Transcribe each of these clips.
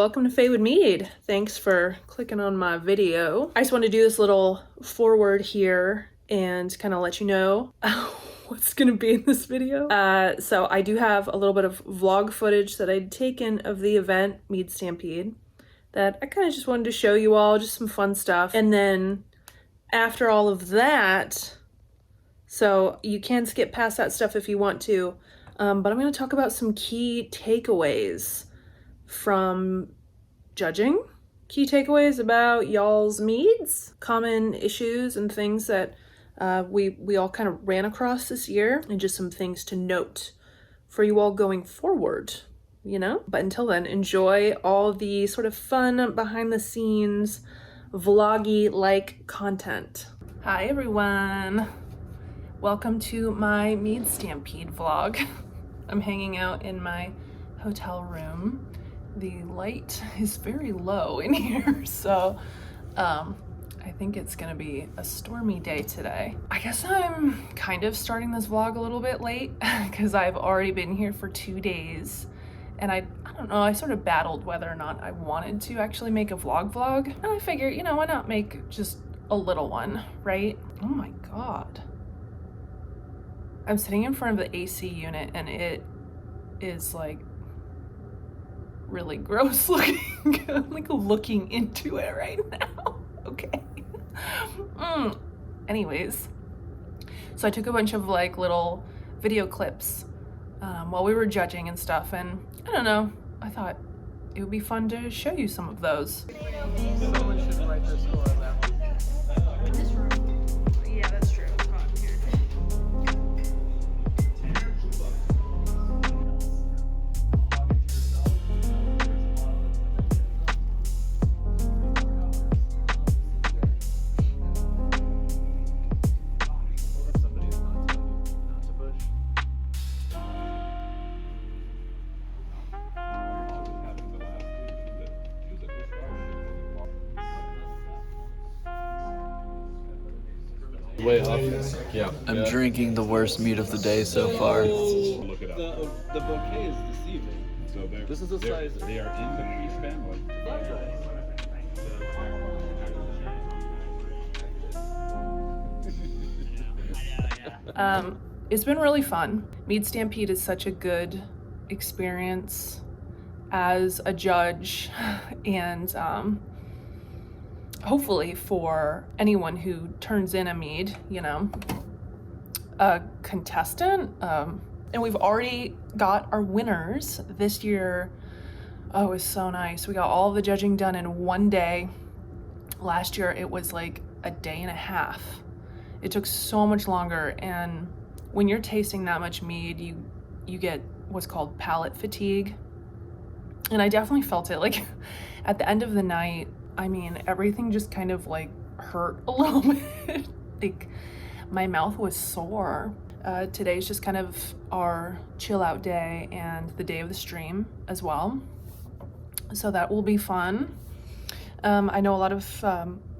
welcome to Faewood Mead. Thanks for clicking on my video. I just want to do this little forward here and kind of let you know what's gonna be in this video. So I do have a little bit of vlog footage that I'd taken of the event, Mead Stampede, that I kind of just wanted to show you all, just some fun stuff. And then after all of that, so you can skip past that stuff if you want to, but I'm gonna talk about some key takeaways from judging, key takeaways about y'all's meads, common issues and things that we all kind of ran across this year, and just some things to note for you all going forward, you know? But until then, enjoy all the sort of fun behind the scenes, vloggy-like content. Hi everyone. Welcome to my Mead Stampede vlog. I'm hanging out in my hotel room. The light is very low in here, so I think it's gonna be a stormy day today. I guess I'm kind of starting this vlog a little bit late because I've already been here for 2 days, and I don't know, I sort of battled whether or not I wanted to actually make a vlog, and I figured, you know, why not make just a little one, right? Oh my god. I'm sitting in front of the AC unit and it is like really gross looking. I'm like looking into it right now. Okay. Anyways, so I took a bunch of like little video clips while we were judging and stuff, and I don't know, I thought it would be fun to show you some of those. Someone should write their score on that one. In this room? Yeah, that's true. It's hot in here. Way off. Yeah. I'm drinking the worst mead of the day so far. Look it up. The bouquet is deceiving. So This is the size. They are in the Peace family. It's been really fun. Mead Stampede is such a good experience as a judge, and hopefully for anyone who turns in a mead, you know, a contestant. And we've already got our winners this year. Oh, it was so nice. We got all the judging done in one day. Last year it was like a day and a half. It took so much longer, and when you're tasting that much mead, you get what's called palate fatigue. And I definitely felt it. Like at the end of the night, I mean, everything just kind of like hurt a little bit. Like my mouth was sore. Today's just kind of our chill out day and the day of the stream as well. So that will be fun. I know a lot of,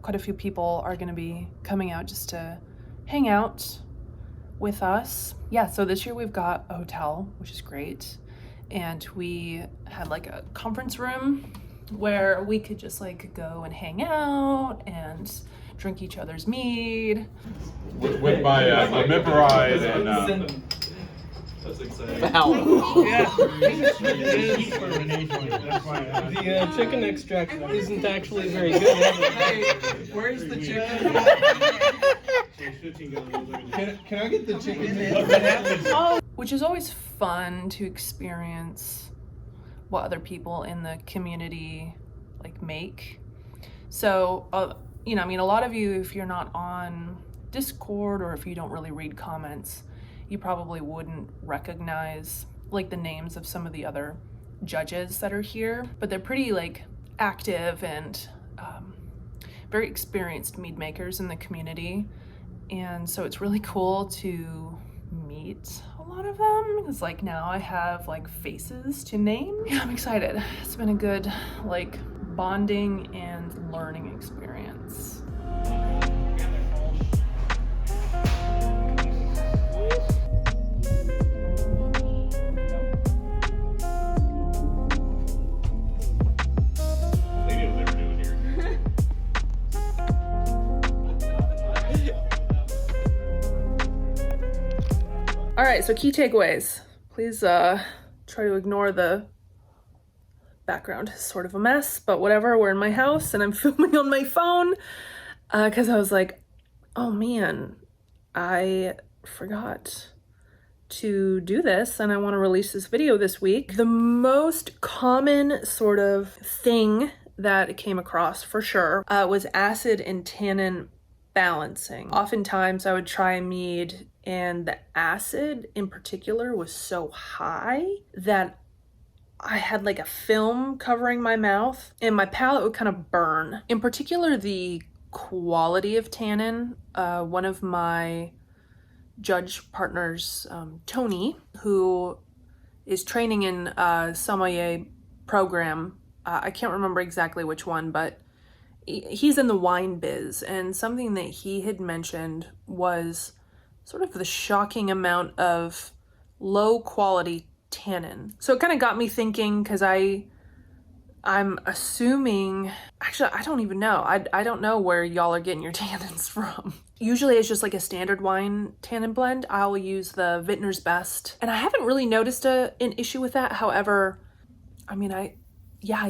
quite a few people are gonna be coming out just to hang out with us. Yeah, so this year we've got a hotel, which is great. And we had like a conference room where we could just like go and hang out and drink each other's mead. With my member ride and That's exciting. Wow. The chicken extract isn't actually very good. Where's the chicken? Can I get the chicken? Which is always fun to experience what other people in the community like make. So, you know, I mean, a lot of you, if you're not on Discord or if you don't really read comments, you probably wouldn't recognize like the names of some of the other judges that are here, but they're pretty like active and very experienced mead makers in the community. And so it's really cool to meet a lot of them, because like now I have like faces to name. Yeah, I'm excited. It's been a good like bonding and learning experience. All right, so key takeaways. Please try to ignore the background. It's sort of a mess, but whatever. We're in my house and I'm filming on my phone because I was like, oh man, I forgot to do this and I want to release this video this week. The most common sort of thing that came across for sure was acid and tannin balancing. Oftentimes I would try a mead and the acid in particular was so high that I had like a film covering my mouth and my palate would kind of burn. In particular, the quality of tannin. One of my judge partners, Tony, who is training in a sommelier program. I can't remember exactly which one, but he's in the wine biz, and something that he had mentioned was sort of the shocking amount of low quality tannin. So it kind of got me thinking, because I'm assuming, actually, I don't even know. I don't know where y'all are getting your tannins from. Usually it's just like a standard wine tannin blend. I'll use the Vintner's Best. And I haven't really noticed an issue with that. However, I mean, I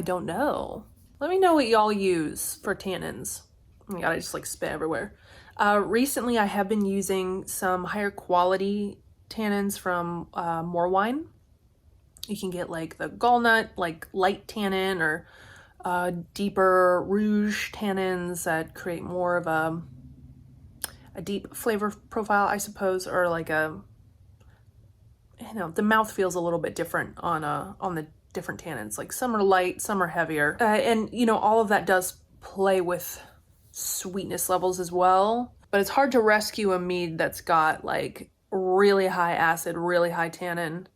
don't know. Let me know what y'all use for tannins. Oh my God, I just like spit everywhere. Recently I have been using some higher quality tannins from More Wine. You can get like the gallnut, like light tannin, or deeper rouge tannins that create more of a deep flavor profile, I suppose, or like a, you know, the mouth feels a little bit different on the different tannins. Like some are light, some are heavier, and you know, all of that does play with sweetness levels as well. But it's hard to rescue a mead that's got like really high acid, really high tannin.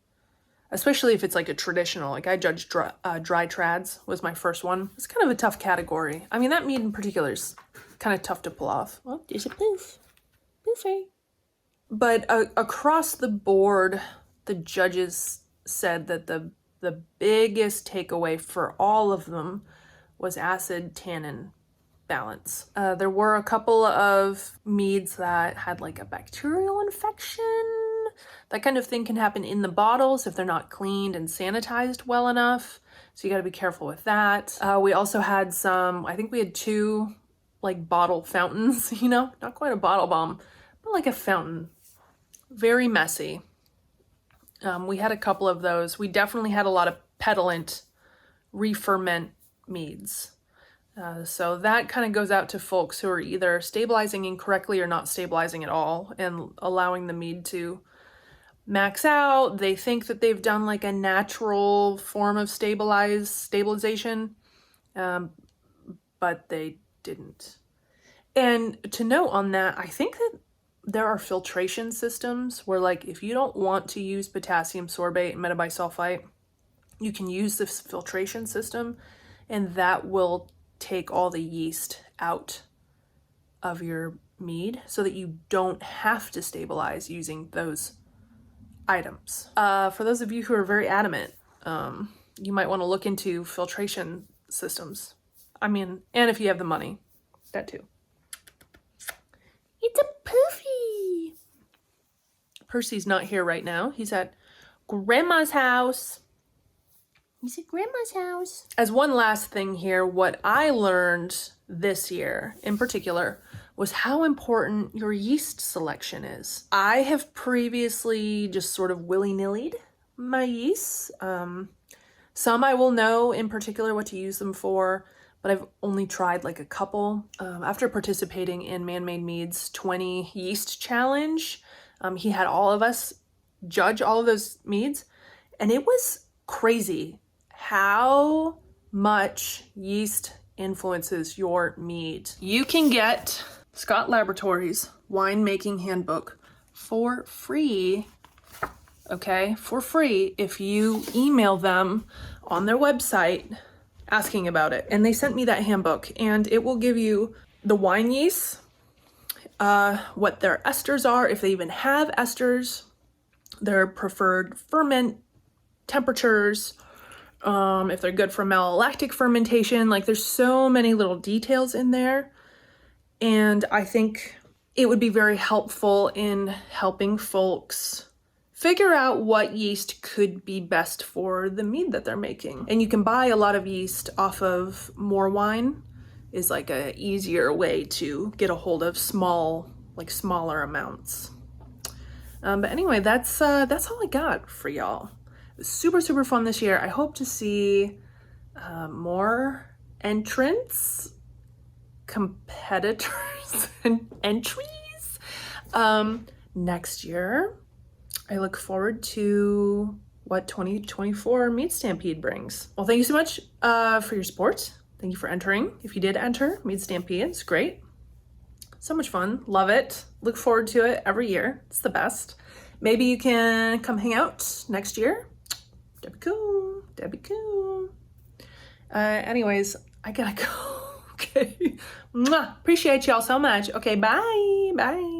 Especially if it's like a traditional, like I judged dry trads was my first one. It's kind of a tough category. I mean, that mead in particular is kind of tough to pull off. Well, there's a poof. Poofy. But across the board, the judges said that the biggest takeaway for all of them was acid tannin balance. There were a couple of meads that had like a bacterial infection. That kind of thing can happen in the bottles if they're not cleaned and sanitized well enough. So you got to be careful with that. We also had some, I think we had 2 like bottle fountains, you know, not quite a bottle bomb, but like a fountain. Very messy. We had a couple of those. We definitely had a lot of petulant re-ferment meads. So that kind of goes out to folks who are either stabilizing incorrectly or not stabilizing at all and allowing the mead to max out. They think that they've done like a natural form of stabilization, but they didn't. And to note on that, I think that there are filtration systems where, like, if you don't want to use potassium sorbate and metabisulfite, you can use this filtration system, and that will take all the yeast out of your mead so that you don't have to stabilize using those items. For those of you who are very adamant, you might want to look into filtration systems. I mean, and if you have the money, that too. It's a Poofy. Percy's not here right now. He's at Grandma's house. He's at Grandma's house. As one last thing here, what I learned this year in particular was how important your yeast selection is. I have previously just sort of willy-nillied my yeasts. Some I will know in particular what to use them for, but I've only tried like a couple. After participating in Man-Made Mead's 20 yeast challenge, he had all of us judge all of those meads, and it was crazy how much yeast influences your mead. You can get Scott Laboratories Winemaking Handbook for free, okay? For free if you email them on their website asking about it. And they sent me that handbook, and it will give you the wine yeasts, what their esters are, if they even have esters, their preferred ferment temperatures, if they're good for malolactic fermentation. Like, there's so many little details in there. And I think it would be very helpful in helping folks figure out what yeast could be best for the mead that they're making. And you can buy a lot of yeast off of More Wine, is like a easier way to get a hold of smaller amounts. But anyway, that's all I got for y'all. It was super, super fun this year. I hope to see more entrants, competitors, and entries next year. I look forward to what 2024 Mead Stampede brings. Well, thank you so much for your support. Thank you for entering. If you did enter Mead Stampede, it's great. So much fun. Love it. Look forward to it every year. It's the best. Maybe you can come hang out next year. That'd be cool. That'd be cool. Anyways, I gotta go. Okay. Mwah. Appreciate y'all so much. Okay, bye. Bye.